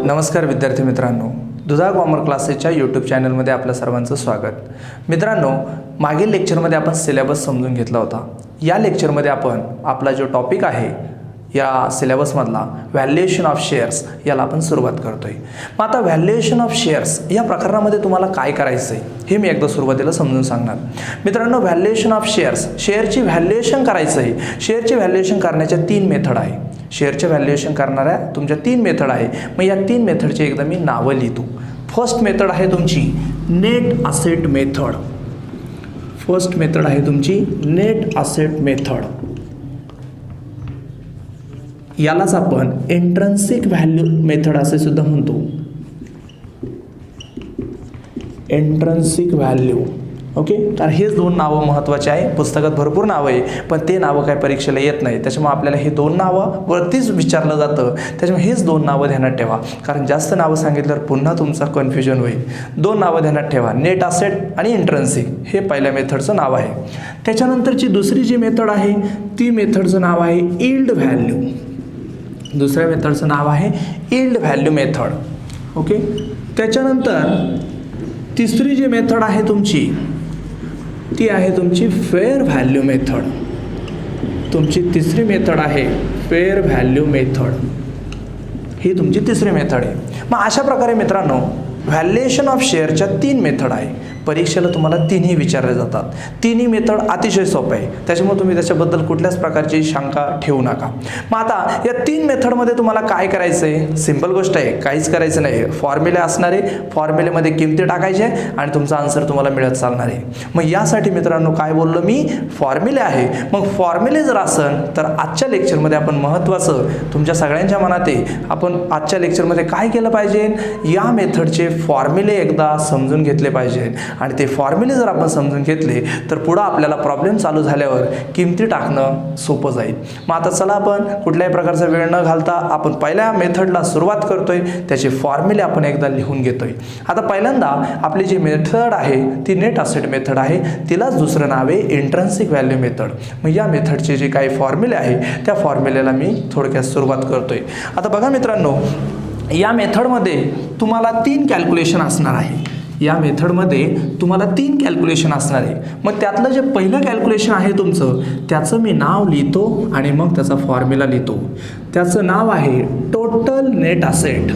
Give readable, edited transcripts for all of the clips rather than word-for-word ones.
नमस्कार विद्यार्थी मित्रांनो, दुधा कॉमर्स क्लासेसच्या यूट्यूब चॅनलमध्ये आपल्या सर्वांचं स्वागत. मित्रांनो, मागील लेक्चरमध्ये आपण सिलेबस समजून घेतला होता. या लेक्चरमध्ये आपण आपला जो टॉपिक आहे या सिलेबसमधला व्हॅल्युएशन ऑफ शेअर्स याला आपण सुरुवात करतोय. मग आता व्हॅल्युएशन ऑफ शेअर्स या प्रकरणामध्ये तुम्हाला काय करायचं आहे हे मी एकदा सुरुवातीला समजून सांगणार. मित्रांनो, व्हॅल्युएशन ऑफ शेअर्स, शेअरची व्हॅल्युएशन करायचं आहे. शेअरची व्हॅल्युएशन करण्याच्या 3 मेथड आहे. शेअरचे व्हॅल्युएशन करणाऱ्या तुमच्या 3 मेथड आहे. मग या 3 मेथडची एकदा मी नावं लिहितो. फर्स्ट मेथड आहे तुमची net asset method. First method आहे तुमची नेट असेट मेथड. यालाच आपण इंट्रिन्सिक व्हॅल्यू मेथड असे सुद्धा म्हणतो. Intrinsic value. ओके, तर हेच 2 नावं महत्त्वाचे आहे. पुस्तकात भरपूर नावं आहे, पण ते नावं काय परीक्षेला येत नाही. त्याच्यामुळे आपल्याला हे 2 नावं वरतीच विचारलं जातं. त्याच्यामुळे हेच 2 नावं ध्यानात ठेवा, कारण जास्त नावं सांगितल्यावर पुन्हा तुमचा कन्फ्युजन होईल. 2 नावं ध्यानात ठेवा, नेट असेट आणि इंट्रिन्सिक. हे पहिल्या मेथडचं नाव आहे. त्याच्यानंतरची दुसरी जी मेथड आहे ती मेथडचं नाव आहे यील्ड व्हॅल्यू. दुसऱ्या मेथडचं नाव आहे यील्ड व्हॅल्यू मेथड. ओके, त्याच्यानंतर तिसरी जी मेथड आहे तुमची ती आहे तुमची फेअर व्हॅल्यू मेथड. तुमची तिसरी मेथड आहे फेअर व्हॅल्यू मेथड. ही तुमची तिसरी मेथड आहे. मग अशा प्रकारे मित्रांनो, व्हॅल्युएशन ऑफ शेअरच्या 3 मेथड आहे. परीक्षेला तुम्हाला 3ही विचारले जातात. 3ही मेथड अतिशय सोपं आहे, त्याच्यामुळे तुम्ही त्याच्याबद्दल कुठल्याच प्रकारची शंका ठेवू नका. मग आता या 3 मेथडमध्ये तुम्हाला काय करायचं आहे? सिंपल गोष्ट आहे, काहीच करायचं नाही. फॉर्म्युले असणारे, फॉर्म्युलेमध्ये किमती टाकायचे आणि तुमचा आन्सर तुम्हाला मिळत चालणार आहे. मग यासाठी मित्रांनो काय बोललो मी? फॉर्म्युले आहे. मग फॉर्म्युले जर असेल तर आजच्या लेक्चरमध्ये आपण महत्त्वाचं तुमच्या सगळ्यांच्या मनात आहे, आपण आजच्या लेक्चरमध्ये काय केलं पाहिजे? या मेथडचे फॉर्म्युले एकदा समजून घेतले पाहिजे. आणि ते फॉर्म्युले जर आपण समजून घेतले तर पुढे आपल्याला प्रॉब्लेम चालू झाल्यावर किमती टाकणं सोपं जाईल. मग आता चला, आपण कुठल्याही प्रकारचा वेळ न घालता आपण पहिल्या मेथडला सुरुवात करतोय. त्याचे फॉर्म्युले आपण एकदा लिहून घेतोय. आता पहिल्यांदा आपली जी मेथड आहे ती नेट असेट मेथड आहे. तिलाच दुसरं नाव आहे इंट्रिन्सिक व्हॅल्यू मेथड. मग या मेथडचे जे काही फॉर्म्युले आहे त्या फॉर्म्युलेला मी थोडक्यात सुरुवात करतोय. आता बघा मित्रांनो, या मेथडमध्ये तुम्हाला 3 कॅल्क्युलेशन असणार आहे. या मेथडमध्ये तुम्हाला 3 कॅल्क्युलेशन असणार आहे. मग त्यातलं जे पहिलं कॅल्क्युलेशन आहे तुमचं, त्याचं मी नाव लिहितो आणि मग त्याचा फॉर्म्युला लिहितो. त्याचं नाव आहे total net asset.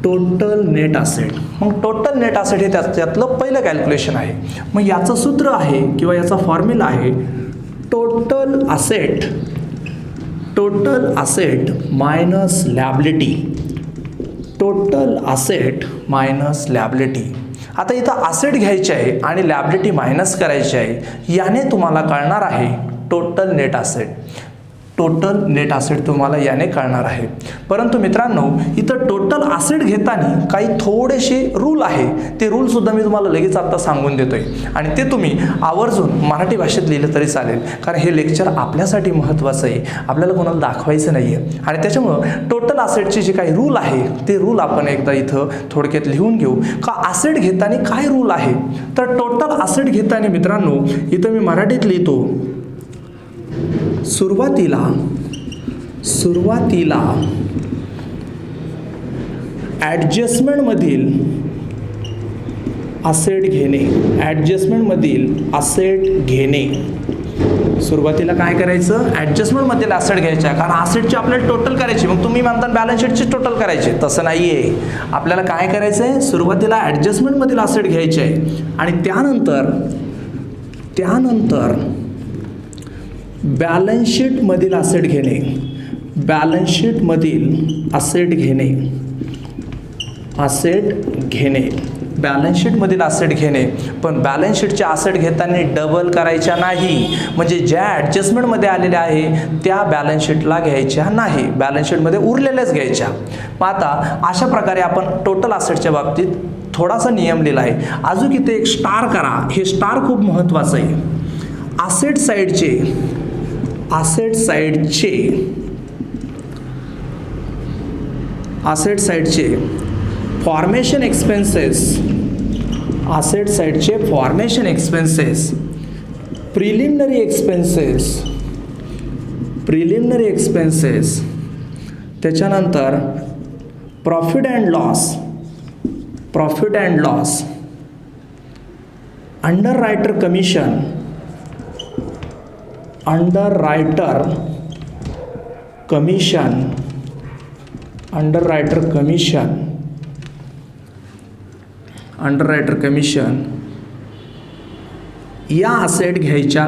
Total net asset. मग टोटल नेट असेट हे त्यातलं पहिलं कॅल्क्युलेशन आहे. मग याचं सूत्र आहे किंवा याचा फॉर्म्युला आहे total asset. Total asset minus liability. Total asset minus liability. आता इथं असेट घ्यायचे आहे आणि लॅबिलिटी मायनस करायची आहे. याने तुम्हाला कळणार आहे total net asset. Total net asset तुम्हाला याने कळणार आहे. परंतु मित्रांनो, इथं टोटल असेट घेताना काही थोडेसे रूल आहे. ते रूल सुद्धा मी तुम्हाला लगेच आता सांगून देतोय आणि ते तुम्ही आवर्जून मराठी भाषेत लिहिलं तरी चालेल, कारण हे लेक्चर आपल्यासाठी महत्त्वाचं आहे. आपल्याला कोणाला दाखवायचं नाही आहे. आणि त्याच्यामुळं टोटल असेटचे जे काही रूल आहे ते रूल आपण एकदा इथं थोडक्यात लिहून घेऊ. का असेट घेताना काय रूल आहे? तर टोटल असेट घेताना मित्रांनो इथं मी मराठीत लिहितो, सुरुवातीला ॲडजस्टमेंटमधील असेट घेणे. ॲडजस्टमेंटमधील असेट घेणे. सुरुवातीला काय करायचं? ॲडजस्टमेंटमधील असेट घ्यायच्या, कारण असेटची आपल्याला टोटल करायची. मग तुम्ही म्हणता बॅलन्स शीटची टोटल करायची, तसं नाही आहे. आपल्याला काय करायचं आहे? सुरुवातीला ॲडजस्टमेंटमधील असेट घ्यायचे आहे आणि त्यानंतर बॅलन्स शीटमधील असेट घेणे. बॅलन्स शीटमधील असेट घेणे. बॅलन्स शीटमधील असेट घेणे. पण बॅलन्स शीटचे असेट घेताना डबल करायच्या नाही. म्हणजे ज्या ॲडजस्टमेंटमध्ये आलेल्या आहे त्या बॅलन्स शीटला घ्यायच्या नाही, बॅलन्स शीटमध्ये उरलेल्याच घ्यायच्या. मग आता अशा प्रकारे आपण टोटल असेटच्या बाबतीत थोडासा नियम लिहिला आहे. अजून इथे एक स्टार करा. हे स्टार खूप महत्त्वाचं आहे. असेट साईडचे फॉर्मेशन एक्सपेन्सेस, प्रिलिमिनरी एक्सपेन्सेस, त्याच्यानंतर profit and loss, underwriter commission, underwriter commission या असेट घ्यायच्या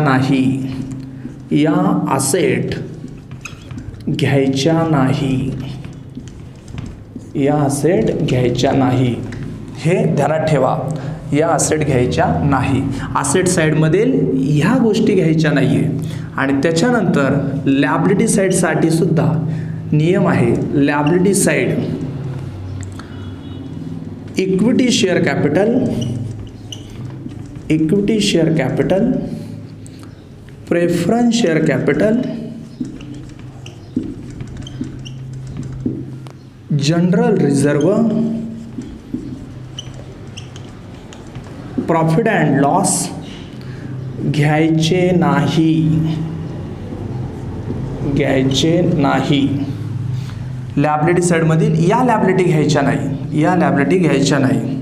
नाही, हे ध्यानात ठेवा. या असेट घ्यायच्या नाही, असेट साईडमधील ह्या गोष्टी घ्यायच्या नाही आहे. आणि त्याच्यानंतर लॅबिलिटी साईडसाठी सुद्धा नियम आहे. Liability side equity share capital, preference share capital, general reserve, profit and loss घ्यायचे नाही. लॅबिलिटी साईडमधील या लॅबिलिटी घ्यायच्या नाही.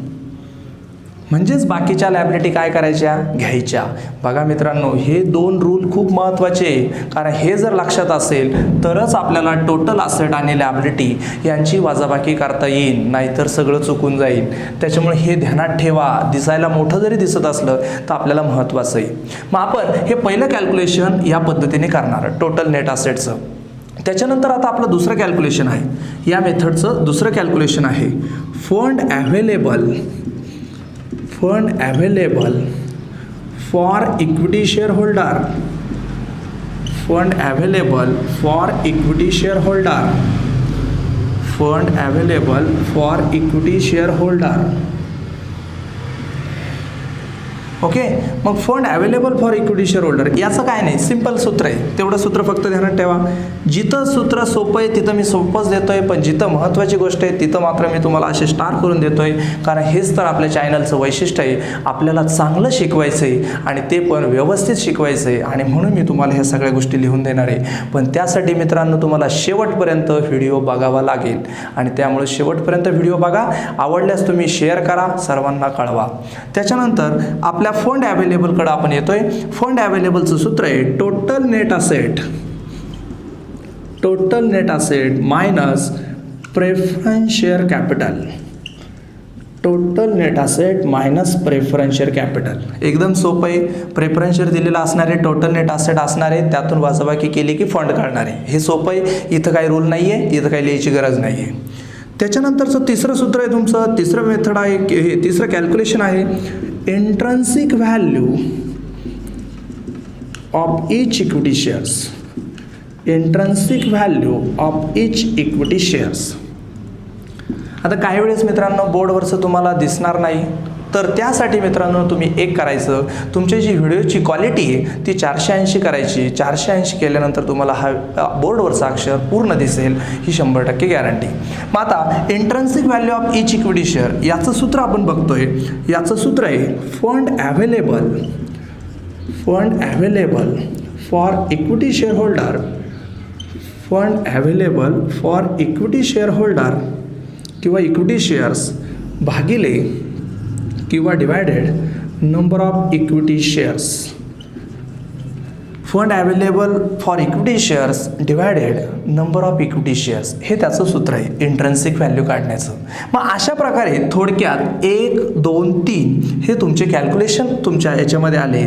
म्हणजेच बाकीच्या लॅबिलिटी काय करायच्या, घ्यायच्या. बघा मित्रांनो, हे 2 रूल खूप महत्त्वाचे, कारण हे जर लक्षात असेल तरच आपल्याला टोटल असेट आणि लॅबिलिटी यांची वजाबाकी करता येईल, नाहीतर सगळं चुकून जाईल. त्याच्यामुळे हे ध्यानात ठेवा. दिसायला मोठं जरी दिसत असलं तर आपल्याला महत्त्वाचं आहे. मग आपण हे पहिलं कॅल्क्युलेशन या पद्धतीने करणार, टोटल नेट असेटचं. त्याच्यानंतर आता आपलं दुसरं कॅल्क्युलेशन आहे. या मेथडचं दुसरं कॅल्क्युलेशन आहे fund available for equity share holder. Okay, मग fund available for equity share holder याचं काय नाही, सिंपल सूत्र आहे. तेवढं सूत्र फक्त ध्यानात ठेवा. जिथं सूत्र सोपं आहे तिथं मी सोपंच देतोय, पण जिथं महत्त्वाची गोष्ट आहे तिथं मात्र मी तुम्हाला असे स्टार करून देतोय, कारण हेच तर आपल्या चॅनलचं वैशिष्ट्य आहे. आपल्याला चांगलं शिकवायचं आहे आणि ते पण व्यवस्थित शिकवायचं आहे, आणि म्हणून मी तुम्हाला ह्या सगळ्या गोष्टी लिहून देणार आहे. पण त्यासाठी मित्रांनो तुम्हाला शेवटपर्यंत व्हिडिओ बघावा लागेल, आणि त्यामुळे शेवटपर्यंत व्हिडिओ बघा. आवडल्यास तुम्ही शेअर करा, सर्वांना कळवा. त्याच्यानंतर आपल्या फंड अवेलेबल कडे आपण येतोय. फंड अवेलेबलचं सूत्र आहे total net asset minus preference share capital. एकदम सोपं आहे. प्रेफरन्स शेअर दिलेला असणारे, टोटल नेट असेट असणारे, त्यातून वजाबाकी केली की फंड काढणारे. हे सोपं आहे. इथं काही रूल नाही आहे, इथं काही लिहायची गरज नाही आहे. त्याच्यानंतरचं तिसरं सूत्र आहे तुमचं, तिसरं मेथड आहे, हे तिसरं कॅल्क्युलेशन आहे intrinsic value of each equity shares. आता काही वेळेस मित्रांनो बोर्डवरचं तुम्हाला दिसणार नाही, तर त्यासाठी मित्रांनो तुम्ही एक करायचं, तुमची जी व्हिडिओची क्वालिटी आहे ती 480 करायची. 480 केल्यानंतर तुम्हाला हा बोर्डवरचा अक्षर पूर्ण दिसेल, ही 100% गॅरंटी. मग आता intrinsic value of each equity share याचं सूत्र आपण बघतोय. याचं सूत्र आहे fund available for equity share holder किंवा इक्विटी शेअर्स भागिले किंवा divided number of equity shares. Fund available for equity shares divided number of equity shares, हे त्याचं सूत्र आहे इंट्रिन्सिक व्हॅल्यू काढण्याचं. मग अशा प्रकारे थोडक्यात 1, 2, 3 हे तुमचे कॅल्क्युलेशन तुमच्या याच्यामध्ये आले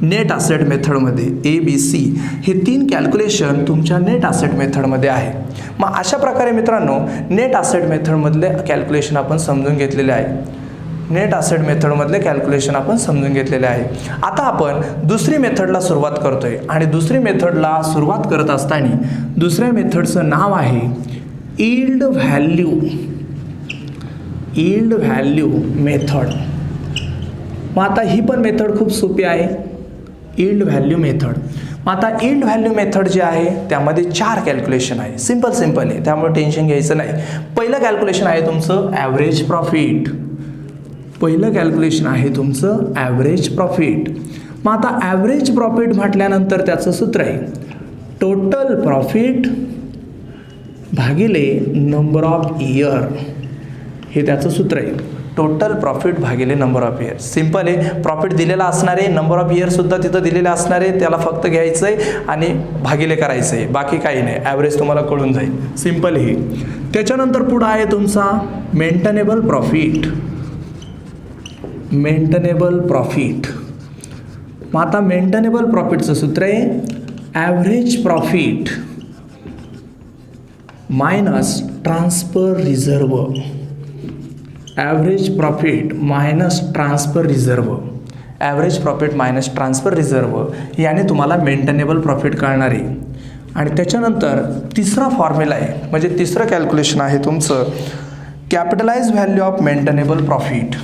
नेट असेट मेथडमध्ये. ABC हे 3 कॅल्क्युलेशन तुमच्या नेट असेट मेथडमध्ये आहे. मग अशा प्रकारे मित्रांनो नेट असेट मेथडमधले कॅल्क्युलेशन आपण समजून घेतलेले आहे. आता आपण दुसरी मेथडला सुरुवात करतोय, आणि दुसरी मेथडला सुरुवात करत असताना दुसऱ्या मेथडचं नाव आहे यील्ड व्हॅल्यू मेथड. मग आता ही पण मेथड खूप सोपी आहे, यील्ड व्हॅल्यू मेथड. मग आता यील्ड व्हॅल्यू मेथड जे आहे त्यामध्ये 4 कॅल्क्युलेशन आहे. सिंपल आहे, त्यामुळे टेन्शन घ्यायचं नाही. पहिलं कॅल्क्युलेशन आहे तुमचं ॲव्हरेज प्रॉफिट. मग आता ॲव्हरेज प्रॉफिट म्हटल्यानंतर त्याचं सूत्र आहे टोटल प्रॉफिट भागिले नंबर ऑफ इयर, हे त्याचं सूत्र आहे. टोटल प्रॉफिट भागिले नंबर ऑफ इयर. सिम्पल आहे. प्रॉफिट दिलेला असणार आहे, नंबर ऑफ इयरसुद्धा तिथं दिलेले असणार आहे, त्याला फक्त घ्यायचं आहे आणि भागिले करायचं आहे, बाकी काही नाही. ॲव्हरेज तुम्हाला कळून जाईल. सिम्पल हे. त्याच्यानंतर पुढं आहे तुमचा मेंटेनेबल प्रॉफिट. Maintainable profit. मग आता मेंटेनेबल प्रॉफिटचं सूत्र आहे average profit minus transfer reserve. Average profit minus transfer reserve. Average profit minus transfer reserve याने तुम्हाला मेंटेनेबल प्रॉफिट कळणार आहे. आणि त्याच्यानंतर तिसरा फॉर्म्युला आहे, म्हणजे तिसरं कॅल्क्युलेशन आहे तुमचं capitalise value of maintainable profit.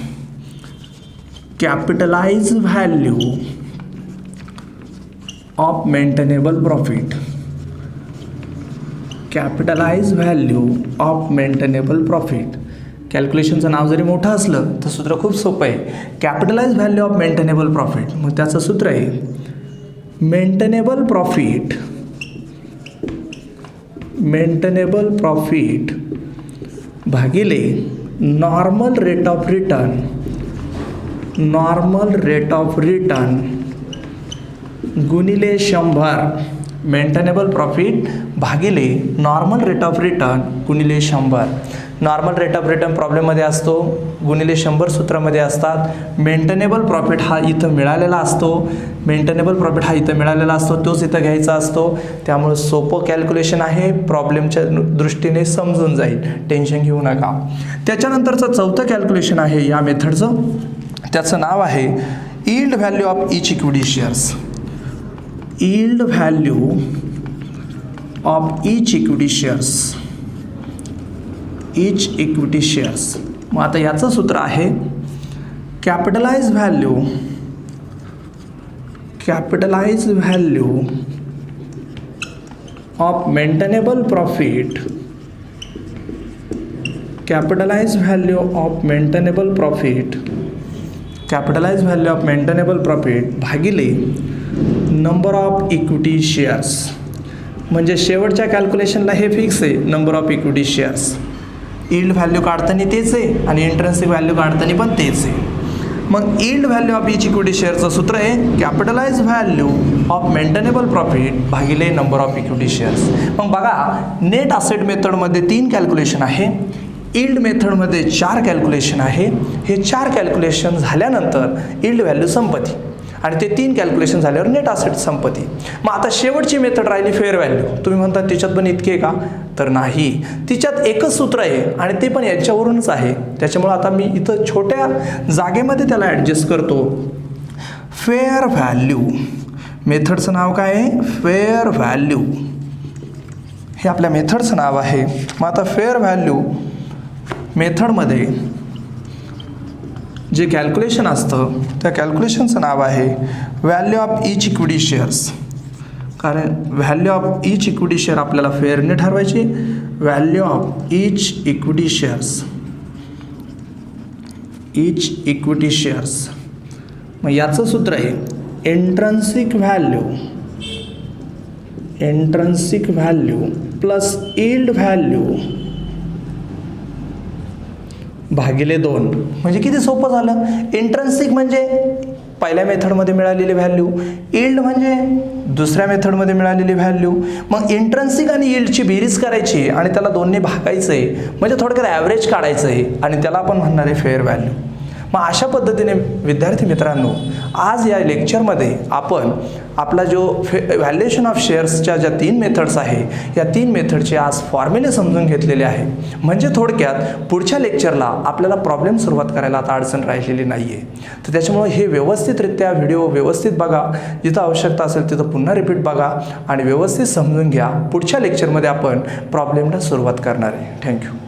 Capitalise value of maintainable profit. Capitalise value of maintainable profit. कॅल्क्युलेशनचं नाव जरी मोठं असलं तर सूत्र खूप सोपं आहे. Capitalise value of maintainable profit, मग त्याचं सूत्र आहे मेंटेनेबल प्रॉफिट. मेंटेनेबल प्रॉफिट भागिले normal rate of return. Normal rate of return गुणिले 100. मेंटेनेबल प्रॉफिट भागिले नॉर्मल रेट ऑफ रिटर्न गुणिले 100. नॉर्मल रेट ऑफ रिटर्न प्रॉब्लेममध्ये असतो, गुणिले 100 सूत्रामध्ये असतात. मेंटेनेबल प्रॉफिट हा इथं मिळालेला असतो. मेंटेनेबल प्रॉफिट हा इथं मिळालेला असतो, तोच इथं घ्यायचा असतो. त्यामुळे सोपं कॅल्क्युलेशन आहे, प्रॉब्लेमच्या दृष्टीने समजून जाईल, टेन्शन घेऊ नका. त्याच्यानंतरचं चौथं कॅल्क्युलेशन आहे या मेथडचं, त्याचं नाव आहे yield value of each equity shares. Yield value of each equity shares. Each equity shares. मग आता याचं सूत्र आहे capitalise value. Capitalise value of maintainable profit. Capitalise value of maintainable profit. Capitalise value of maintainable profit भागिले number of equity shares. म्हणजे शेवटच्या कॅल्क्युलेशनला हे fix आहे, number of equity shares. Yield value काढताना तेच आहे आणि इंट्रिन्सिक व्हॅल्यू काढताना पण तेच आहे. मग yield value of each equity शेअरचं सूत्र आहे capitalise value of maintainable profit भागिले नंबर ऑफ इक्विटी शेअर्स. मग बघा, नेट असेट मेथडमध्ये 3 कॅल्क्युलेशन आहे, यील्ड मेथडमध्ये 4 कॅल्क्युलेशन आहे. हे 4 कॅल्क्युलेशन झाल्यानंतर यील्ड व्हॅल्यू संपत्ती आणि ते 3 कॅल्क्युलेशन झाल्यावर नेट असेट संपत्ती. मग आता शेवटची मेथड राहिली फेअर व्हॅल्यू. तुम्ही म्हणता तिच्यात पण इतके का, तर नाही, तिच्यात एकच सूत्र आहे आणि ते पण याच्यावरूनच आहे. त्याच्यामुळे आता मी इथं छोट्या जागेमध्ये त्याला ॲडजस्ट करतो. फेअर व्हॅल्यू मेथडचं नाव काय आहे, फेअर व्हॅल्यू हे आपल्या मेथडचं नाव आहे. मग आता फेअर व्हॅल्यू मेथडमध्ये जे कॅल्क्युलेशन असतं त्या कॅल्क्युलेशनचं नाव आहे value of each equity shares. कारण value of each equity share आपल्याला फेअरने ठरवायची. Value of each equity shares. Each equity shares. मग याचं सूत्र आहे intrinsic value. Intrinsic value plus yield value भागिले 2. म्हणजे किती सोपं झालं. इंट्रिन्सिक म्हणजे पहिल्या मेथडमध्ये मिळालेली व्हॅल्यू, यील्ड म्हणजे दुसऱ्या मेथडमध्ये मिळालेली व्हॅल्यू. मग इंट्रिन्सिक आणि यील्डची बेरीज करायची आणि त्याला 2ने भागायचं आहे, म्हणजे थोडक्यात ॲव्हरेज काढायचं आहे आणि त्याला आपण म्हणणार आहे फेअर व्हॅल्यू. मग अशा पद्धतीने विद्यार्थी मित्रांनो, आज या लेक्चरमध्ये आपण आपला जो व्हॅल्युएशन ऑफ शेअर्सच्या ज्या 3 मेथड्स आहे या 3 मेथडचे आज फॉर्म्युले समजून घेतलेले आहे. म्हणजे थोडक्यात पुढच्या लेक्चरला आपल्याला प्रॉब्लेम सुरुवात करायला आता अडचण राहिलेली नाही आहे. तर त्याच्यामुळे हे व्यवस्थितरित्या व्हिडिओ व्यवस्थित बघा, जिथं आवश्यकता असेल तिथं पुन्हा रिपीट बघा आणि व्यवस्थित समजून घ्या. पुढच्या लेक्चरमध्ये आपण प्रॉब्लेमला सुरुवात करणार आहे. थँक्यू.